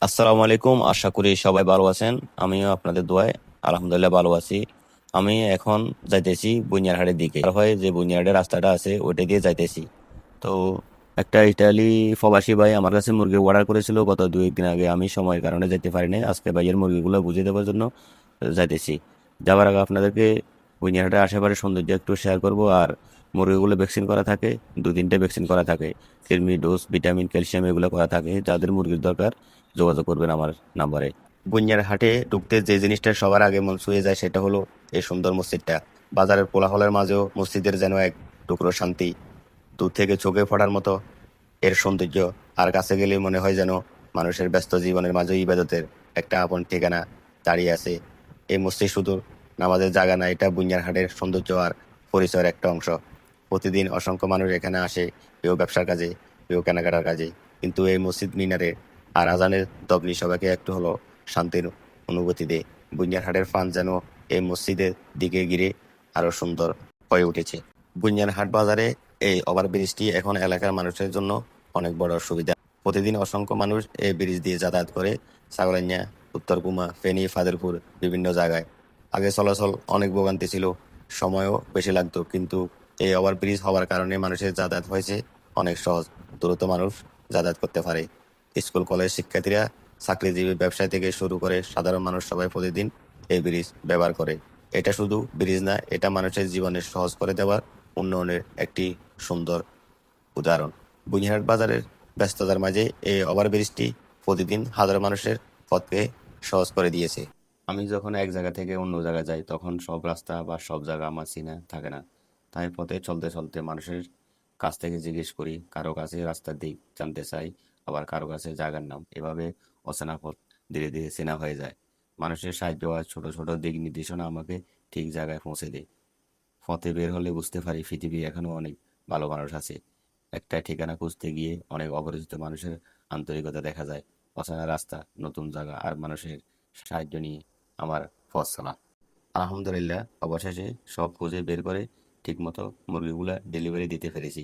আসসালামু আলাইকুম, আশা করি সবাই ভালো আছেন। আমিও আপনাদের দোয়ায় আলহামদুলিল্লাহ ভালো আছি। আমি এখন যাইতেছি বুনিয়ারহাটের দিকে। আর হয় যে বুনিয়ারহাটের রাস্তাটা আছে ওইটা দিয়ে যাইতেছি। তো একটা ইটালি প্রবাসী ভাই আমার কাছে মুরগি অর্ডার করেছিল গত 2 দিন আগে। আমি সময়ের কারণে যেতে পারিনি, আজকে ভাইয়ের মুরগিগুলো বুঝিয়ে দেওয়ার জন্য যাইতেছি। যাওয়ার আগে আপনাদেরকে বুনিয়ারহাটের আশেপাশে সৌন্দর্য একটু শেয়ার করব। আর মুরগিগুলো ভ্যাকসিন করা থাকে, 2-3টে ভ্যাকসিন করা থাকে। কৃমি ডোজ, ভিটামিন, ক্যালসিয়াম এগুলো করা থাকে। যাদের মুরগির দরকার যোগাযোগ করবেন আমার নাম্বারে। বুনিয়ার হাটে ঢুকতে যে জিনিসটা সবার আগে মন ছুঁয়ে যায় সেটা হলো এই সুন্দর মসজিদটা। বাজারের কোলাহলের মাঝেও মসজিদের যেন এক টুকরো শান্তি। দূর থেকে চোখে পড়ার মতো এর সৌন্দর্য। আর কাছে গেলে মনে হয় যেন মানুষের ব্যস্ত জীবনের মাঝে ইবাদতের একটা আপন ঠিকানা দাঁড়িয়ে আছে। এই মসজিদ শুধু নামাজের জায়গা না, এটা বুনিয়ার হাটের সৌন্দর্য আর পরিচয়ের একটা অংশ। প্রতিদিন অসংখ্য মানুষ এখানে আসে, কেউ ব্যবসার কাজে, কেউ কেনাকাটার কাজে। কিন্তু এই মসজিদ মিনারে আর আজানের তবনি সবাইকে একটু হলো শান্তির অনুভূতি দেয়। বুনিয়ার হাটের ফান যেন এই মসজিদের দিকে ঘিরে আরো সুন্দর হয়ে উঠেছে। বুনিয়ার হাট বাজারে এই ওভারব্রিজটি এখন এলাকার মানুষের জন্য অনেক বড় সুবিধা। প্রতিদিন অসংখ্য মানুষ এই ব্রিজ দিয়ে যাতায়াত করে সাগরাইয়া, উত্তরকুমা, ফেনী, ফাদেরপুর বিভিন্ন জায়গায়। আগে চলাচল অনেক ভোগান্তি ছিল, সময়ও বেশি লাগতো, কিন্তু এই ওভারব্রিজ হওয়ার কারণে মানুষের যাতায়াত হয়েছে অনেক সহজ। দ্রুত মানুষ যাতায়াত করতে পারে। স্কুল কলেজ শিক্ষার্থীরা, চাকরিজীবী, ব্যবসায়ী থেকে শুরু করে সাধারণ মানুষ সবাই প্রতিদিন এই ব্রিজ ব্যবহার করে। এটা শুধু ব্রিজ না, এটা মানুষের জীবনে সহজ করে দেওয়ার উন্নয়নের একটি সুন্দর উদাহরণ। বুনিয়ারহাট বাজারের ব্যস্ততার মাঝে এই ওভারব্রিজটি প্রতিদিন হাজার মানুষের পথকে সহজ করে দিয়েছে। আমি যখন এক জায়গা থেকে অন্য জায়গায় যাই তখন সব রাস্তা বা সব জায়গা আমার চেনা থাকে না। তাই পথে চলতে চলতে মানুষের কাছ থেকে জিজ্ঞেস করি, কারো কাছে রাস্তার দিক জানতে চাই, আবার কারো কাছে জায়গার নাম। এভাবে অচেনা পথ ধীরে ধীরে চেনা হয়ে যায়। মানুষের সাহায্য আর ছোট ছোট দিক নির্দেশনা আমাকে ঠিক জায়গায় পৌঁছে দেয়। পথে বের হলে বুঝতে পারি পৃথিবী এখনো অনেক ভালো মানুষ আছে। একটা ঠিকানা খুঁজতে গিয়ে অনেক অপরিচিত মানুষের আন্তরিকতা দেখা যায়। অচেনা রাস্তা, নতুন জায়গা আর মানুষের সাহায্য নিয়ে আমার পথ চলা। আলহামদুলিল্লাহ, অবশেষে সব খুঁজে বের করে ঠিকমতো মুরগিগুলা ডেলিভারি দিতে পেরেছি।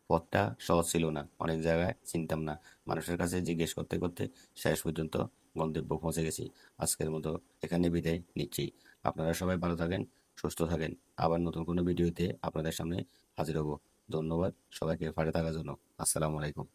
পথটা সহজ ছিল না, অনেক জায়গায় চিনতাম না। মানুষের কাছে জিজ্ঞেস করতে করতে শেষ পর্যন্ত গন্তব্য পৌঁছে গেছি। আজকের মতো এখানে বিদায় নিচ্ছি। আপনারা সবাই ভালো থাকেন, সুস্থ থাকেন। আবার নতুন কোনো ভিডিওতে আপনাদের সামনে হাজির হব। ধন্যবাদ সবাইকে পাশে থাকার জন্য। আসসালামু আলাইকুম।